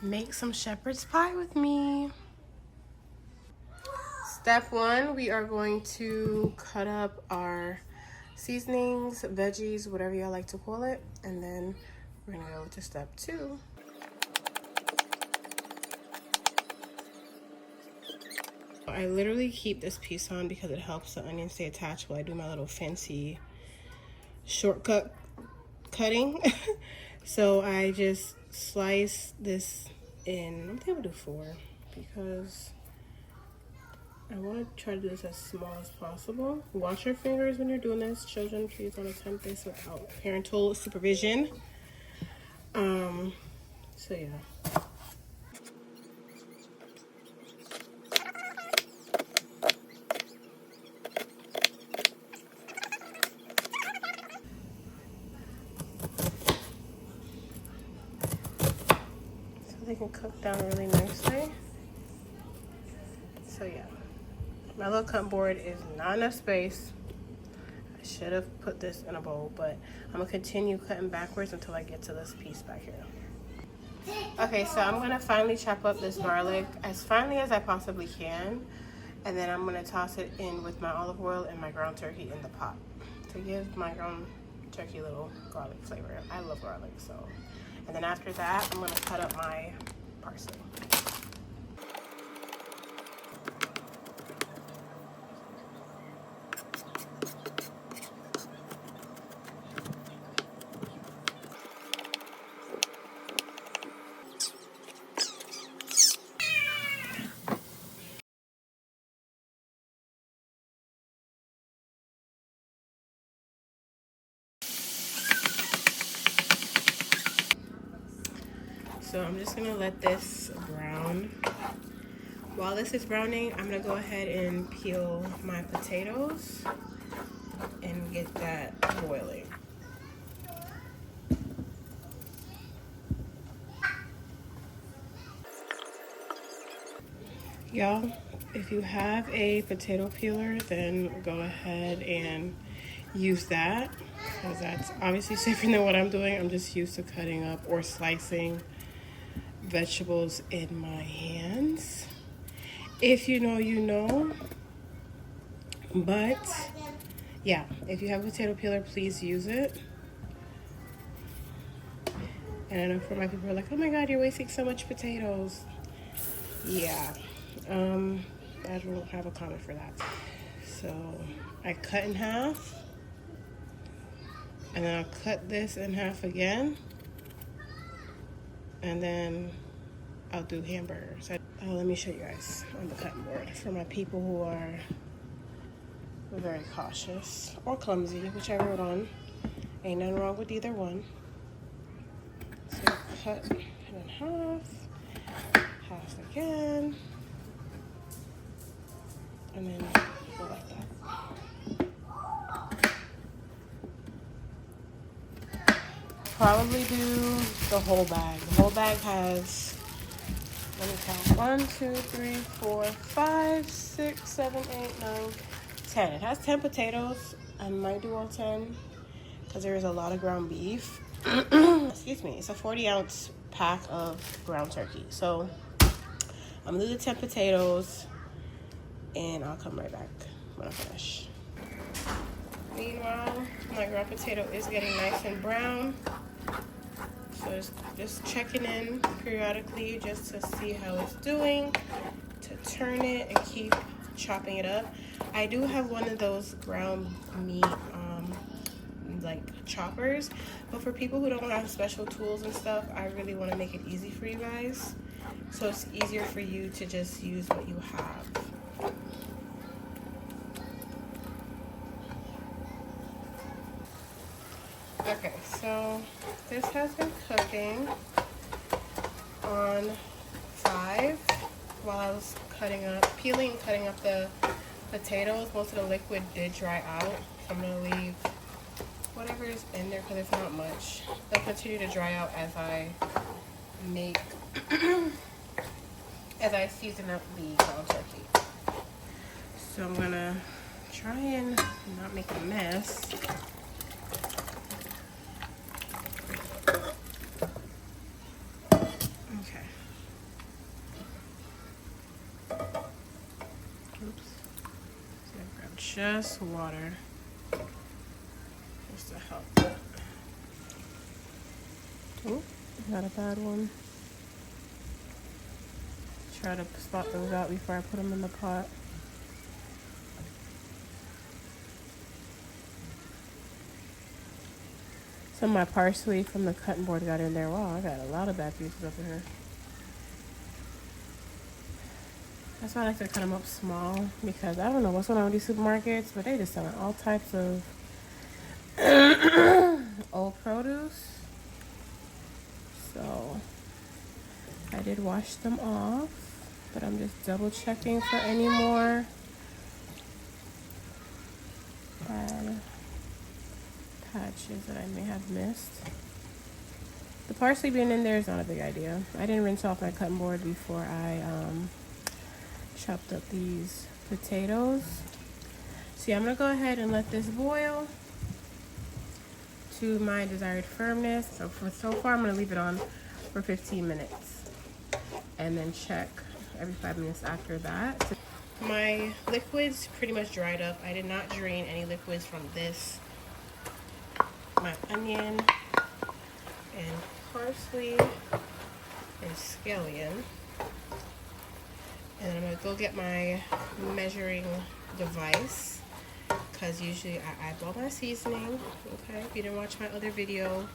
Make some shepherd's pie with me. Step one, we are going to cut up our seasonings, veggies, whatever y'all like to call it, and then we're gonna go to step two. I literally keep this piece on because it helps the onion stay attached while I do my little fancy shortcut cutting. So I just slice this in. I'm able to do 4 because I want to try to do this as small as possible. Wash your fingers when you're doing this. Children, please don't attempt this without parental supervision. So yeah. They can cook down really nicely. So yeah, my little cutting board is not enough space. I should have put this in a bowl, but I'm gonna continue cutting backwards until I get to this piece back here. Okay, so I'm gonna finally chop up this garlic as finely as I possibly can, and then I'm gonna toss it in with my olive oil and my ground turkey in the pot to give my ground turkey a little garlic flavor. I love garlic, so. And then after that, I'm gonna cut up my parsley. So I'm just gonna let this brown. While this is browning, I'm gonna go ahead and peel my potatoes and get that boiling. Y'all, if you have a potato peeler, then go ahead and use that, because that's obviously safer than what I'm doing. I'm just used to cutting up or slicing vegetables in my hands. If you know, you know. But yeah, if you have a potato peeler, please use it. And I know for my people who are like, oh my god, you're wasting so much potatoes. Yeah, I don't have a comment for that. So I cut in half, and then I'll cut this in half again, and then I'll do hamburgers. Let me show you guys on the cutting board for my people who are very cautious or clumsy, whichever one. Ain't nothing wrong with either one. So cut it in half, half again, and then go like that. Probably do the whole bag. The whole bag has, let me count, 1, 2, 3, 4, 5, 6, 7, 8, 9, 10. It has 10 potatoes. I might do all 10 because there is a lot of ground beef. Excuse me. It's a 40-ounce pack of ground turkey. So I'm gonna do the 10 potatoes, and I'll come right back when I finish. Meanwhile, my ground potato is getting nice and brown. So just checking in periodically just to see how it's doing, to turn it and keep chopping it up. I do have one of those ground meat like choppers, but for people who don't have special tools and stuff, I really want to make it easy for you guys, so it's easier for you to just use what you have. Okay, so this has been cooking on 5 while I was peeling and cutting up the potatoes. Most of the liquid did dry out. I'm gonna leave whatever is in there because it's not much. They'll continue to dry out as I make, as I season up the ground turkey. So I'm gonna try and not make a mess. Okay, just water. Just to help that. Oh, not a bad one. Try to spot those out before I put them in the pot. Some of my parsley from the cutting board got in there. Wow, I got a lot of bad pieces up in here. That's why I like to cut them up small, because I don't know what's going on with these supermarkets, but they just selling all types of old produce. So I did wash them off, but I'm just double checking for any more bad patches that I may have missed. The parsley being in there is not a big idea. I didn't rinse off my cutting board before I chopped up these potatoes. See, I'm gonna go ahead and let this boil to my desired firmness. So far I'm gonna leave it on for 15 minutes and then check every 5 minutes after that. My liquids pretty much dried up. I did not drain any liquids from this, my onion and parsley and scallion. And I'm gonna go get my measuring device, because usually I eyeball my seasoning. Okay, if you didn't watch my other video,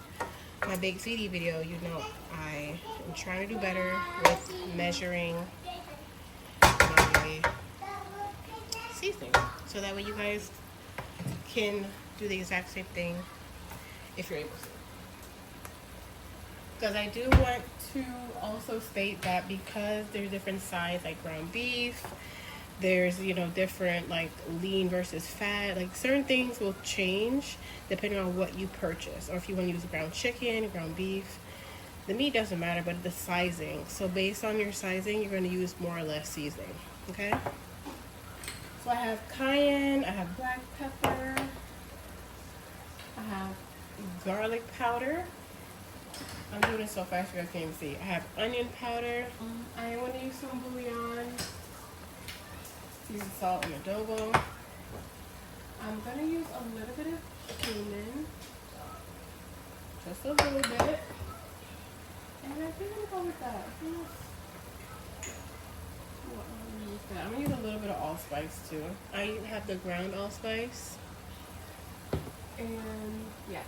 my baked ziti video, you know I am trying to do better with measuring my seasoning, so that way you guys can do the exact same thing if you're able to. Because I do want to also state that because there's different sides, like ground beef, there's, you know, different like lean versus fat, like certain things will change depending on what you purchase, or if you want to use ground chicken, ground beef. The meat doesn't matter, but the sizing. So based on your sizing, you're going to use more or less seasoning. Okay, so I have cayenne, I have black pepper, I have garlic powder. I'm doing it so fast you guys can't even see. I have onion powder. I want to use some bouillon. Use salt and adobo. I'm going to use a little bit of cumin. Just a little bit. And I think I'm going to go with that. I'm going to use a little bit of allspice too. I have the ground allspice. And yeah,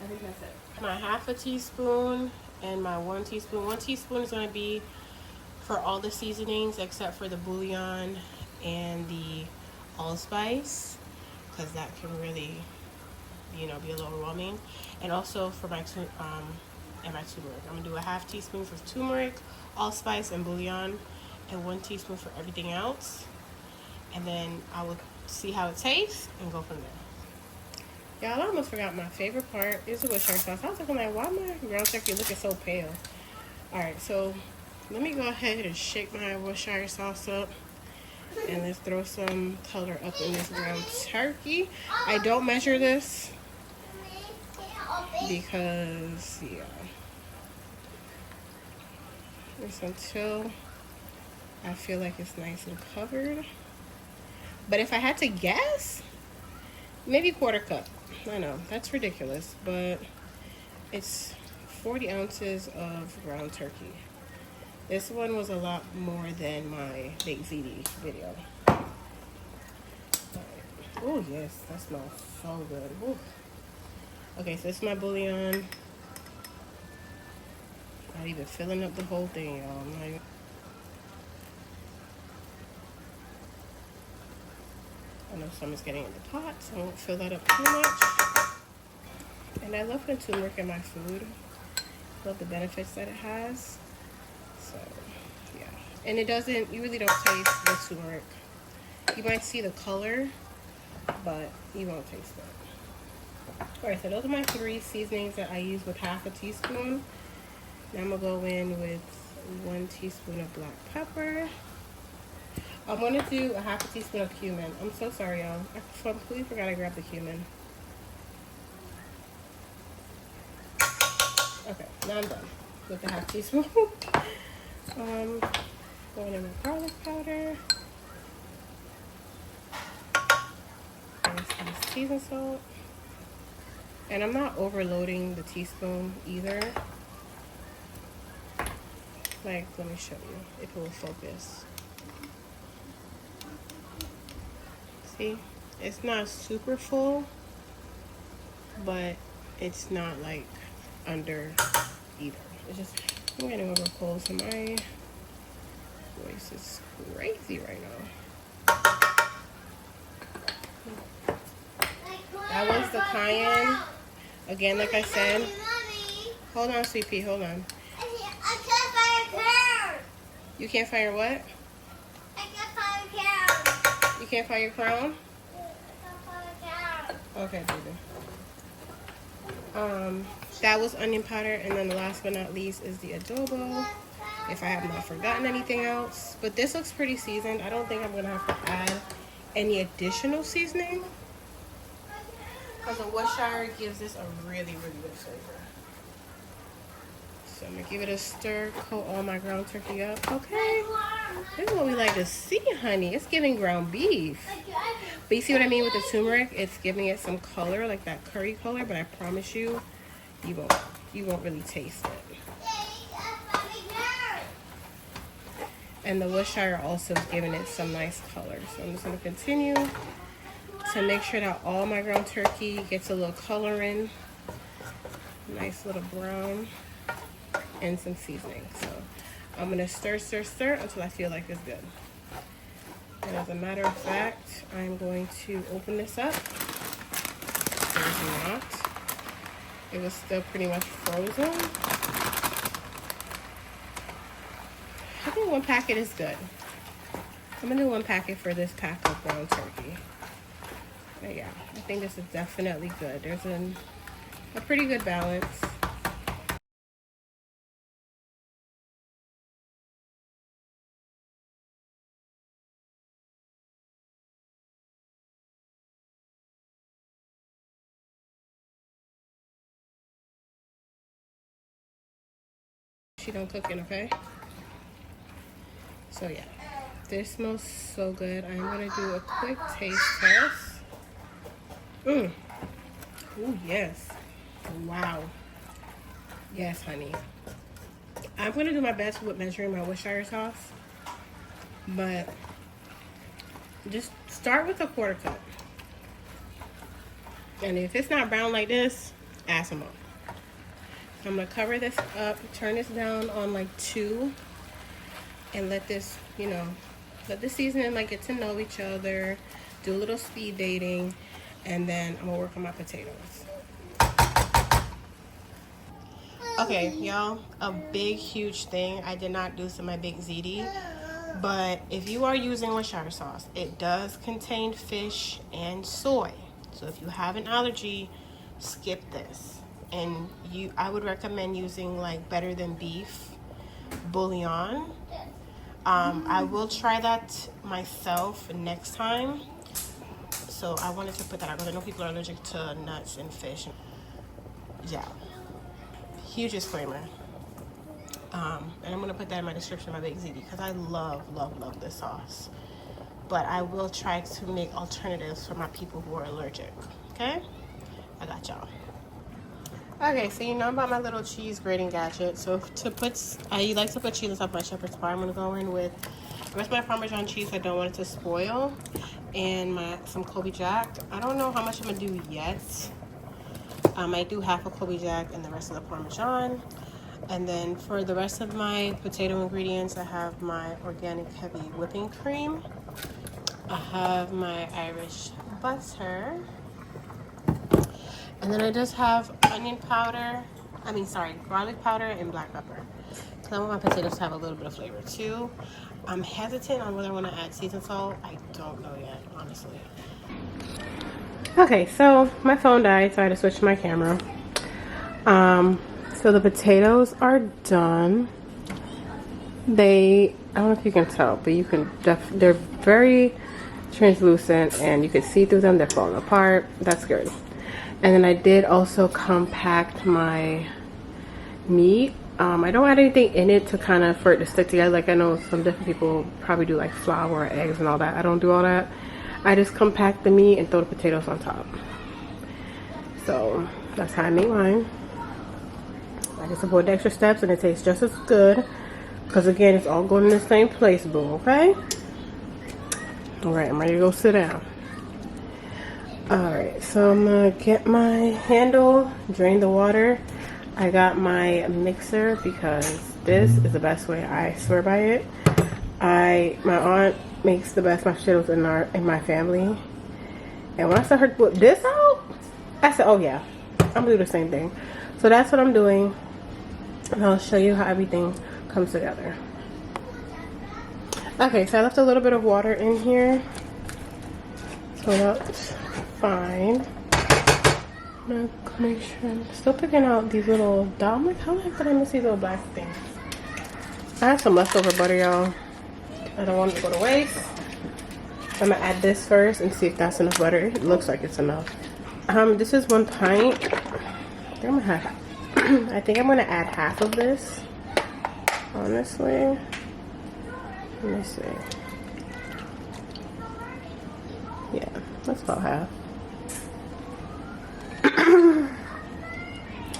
I think that's it. My half a teaspoon and my 1 teaspoon. 1 teaspoon is going to be for all the seasonings except for the bouillon and the allspice, because that can really, you know, be a little overwhelming. And also for my turmeric. I'm going to do a half teaspoon for turmeric, allspice, and bouillon, and 1 teaspoon for everything else. And then I will see how it tastes and go from there. Y'all, I almost forgot my favorite part is the Worcestershire sauce. I was looking like, why my ground turkey looking so pale? Alright, so let me go ahead and shake my Worcestershire sauce up. And let's throw some color up in this ground turkey. I don't measure this because, yeah. Just until I feel like it's nice and covered. But if I had to guess, maybe 1/4 cup. I know, that's ridiculous, but it's 40 ounces of ground turkey. This one was a lot more than my baked ziti video. Oh yes, that smells so good. Ooh. Okay, so this is my bouillon. Not even filling up the whole thing, y'all. I know some is getting in the pot, so I won't fill that up too much. And I love putting turmeric in my food. Love the benefits that it has. So, yeah. And it doesn't, you really don't taste the turmeric. You might see the color, but you won't taste it. Alright, so those are my 3 seasonings that I use with half a teaspoon. Now I'm going to go in with 1 teaspoon of black pepper. I'm going to do a half a teaspoon of cumin. I'm so sorry, y'all. I completely forgot I grabbed the cumin. Okay, now I'm done with the half teaspoon. Going in with garlic powder. some seasoned salt. And I'm not overloading the teaspoon either. Like, let me show you if it will focus. See, it's not super full, but it's not like under either. It's just, I'm getting over cold, so my voice is crazy right now. That was the cayenne. Again, like I said, hold on, sweet pea, hold on. I can't find a crown. You can't find your what? I can't find a crown. You can't find your crown? I can't find a crown. Okay, baby. That was onion powder, and then the last but not least is the adobo. If I have not forgotten anything else, but this looks pretty seasoned. I don't think I'm gonna have to add any additional seasoning, because the Worcestershire gives this a really, really good flavor. So I'm gonna give it a stir, coat all my ground turkey up. Okay, this is what we like to see, honey. It's giving ground beef. But you see what I mean with the turmeric? It's giving it some color, like that curry color, but I promise you, you won't really taste it. And the Worcestershire also is giving it some nice color. So I'm just gonna continue to make sure that all my ground turkey gets a little color in. Nice little brown. And some seasoning. So I'm gonna stir until I feel like it's good. And as a matter of fact, I'm going to open this up. There's not. It was still pretty much frozen. I think one packet is good. I'm gonna do one packet for this pack of ground turkey. But yeah, I think this is definitely good. There's a pretty good balance. She don't cook it, okay? So yeah, this smells so good. I'm gonna do a quick taste test. Oh yes. Wow. Yes, honey. I'm gonna do my best with measuring my Worcestershire sauce, but just start with a quarter cup. And if it's not brown like this, add some more. I'm gonna cover this up, turn this down on like 2, and let this, let the seasoning like get to know each other, do a little speed dating, and then I'm gonna work on my potatoes. Okay, y'all, a big, huge thing. I did not do some of my big ziti, but if you are using Worcestershire sauce, it does contain fish and soy. So if you have an allergy, skip this. And I would recommend using like Better Than Beef bouillon. I will try that myself next time. So I wanted to put that out because I know people are allergic to nuts and fish. Yeah, huge disclaimer. And I'm gonna put that in my description of my big ziti because I love this sauce. But I will try to make alternatives for my people who are allergic. Okay, I got y'all. Okay, so you know about my little cheese grating gadget. So I like to put cheese on top of my shepherd's pie. I'm gonna go in with the rest of my Parmesan cheese. I don't want it to spoil, and some Kobe Jack. I don't know how much I'm gonna do yet. I do half a Kobe Jack and the rest of the Parmesan. And then for the rest of my potato ingredients, I have my organic heavy whipping cream. I have my Irish butter. And then I just have garlic powder and black pepper. Because I want my potatoes to have a little bit of flavor too. I'm hesitant on whether I want to add seasoned salt. I don't know yet, honestly. Okay, so my phone died, so I had to switch my camera. So the potatoes are done. I don't know if you can tell, but you can they're very translucent and you can see through them. They're falling apart. That's good. And then I did also compact my meat. I don't add anything in it for it to stick together. Like I know some different people probably do like flour, eggs, and all that. I don't do all that. I just compact the meat and throw the potatoes on top. So that's how I make mine. I just avoid the extra steps and it tastes just as good. Because again, it's all going in the same place, boo, okay? Alright, I'm ready to go sit down. Alright, so I'm gonna get my handle, drain the water. I got my mixer because this is the best way. I swear by it. My aunt makes the best mashed potatoes in my family. And when I saw her put this out, I said, oh yeah, I'm gonna do the same thing. So that's what I'm doing. And I'll show you how everything comes together. Okay, so I left a little bit of water in here. So that's fine. I'm gonna make sure I'm still picking out these little dots. I'm like, how the heck did I miss these little black things? I have some leftover butter, y'all. I don't want it to go to waste. I'm gonna add this first and see if that's enough butter. It looks like it's enough. This is 1 pint. I think I'm gonna add half of this. Honestly, let me see. Yeah, that's about half.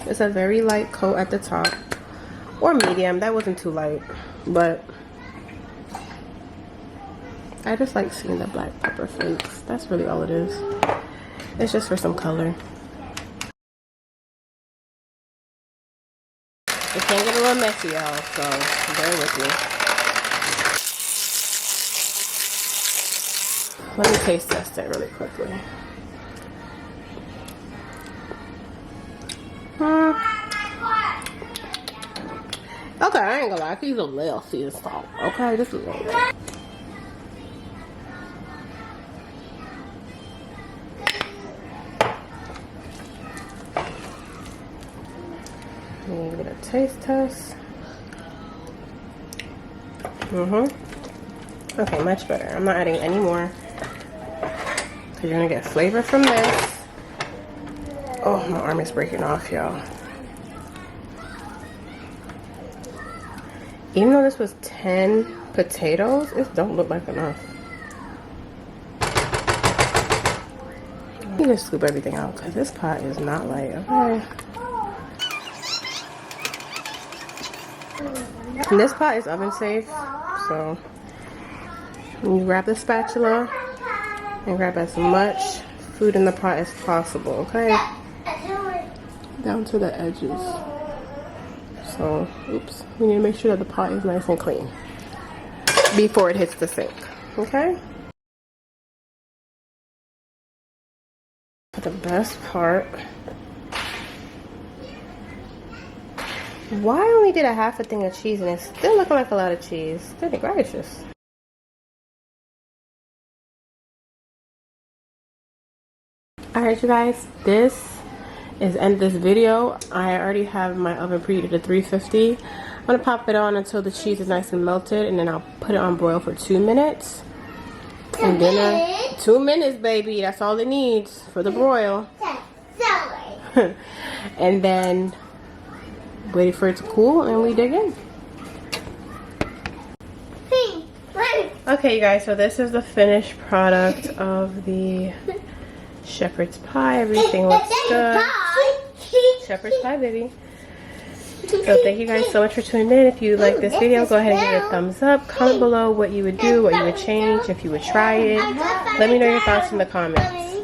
It's a very light coat at the top, or medium. That wasn't too light, but I just like seeing the black pepper flakes. That's really all it is. It's just for some color. It can get a little messy, y'all, so bear with me. Let me taste test it really quickly. Okay, I ain't gonna lie. I can use a little sea salt. Okay, just a little bit. Let me get a taste test. Okay, much better. I'm not adding any more because you're gonna get flavor from this. Oh, my arm is breaking off, y'all. Even though this was 10 potatoes, it don't look like enough. Let me just scoop everything out because this pot is not light, okay? And this pot is oven safe, so you grab the spatula and grab as much food in the pot as possible, okay? Down to the edges. So, oops, we need to make sure that the pot is nice and clean before it hits the sink, okay? The best part, why I only did a half a thing of cheese and it's still looking like a lot of cheese? Goodness gracious. Alright, you guys, this is the end of this video. I already have my oven preheated to 350. I'm gonna pop it on until the cheese is nice and melted, and then I'll put it on broil for 2 minutes. And then 2 minutes, baby. That's all it needs for the broil. And then wait for it to cool, and we dig in. Okay, you guys. So this is the finished product of the shepherd's pie. Everything looks good. Shepherd's pie, baby. So thank you guys so much for tuning in. If you like this video, go ahead and give it a thumbs up. Comment below what you would do, what you would change, if you would try it. Let me know your thoughts in the comments.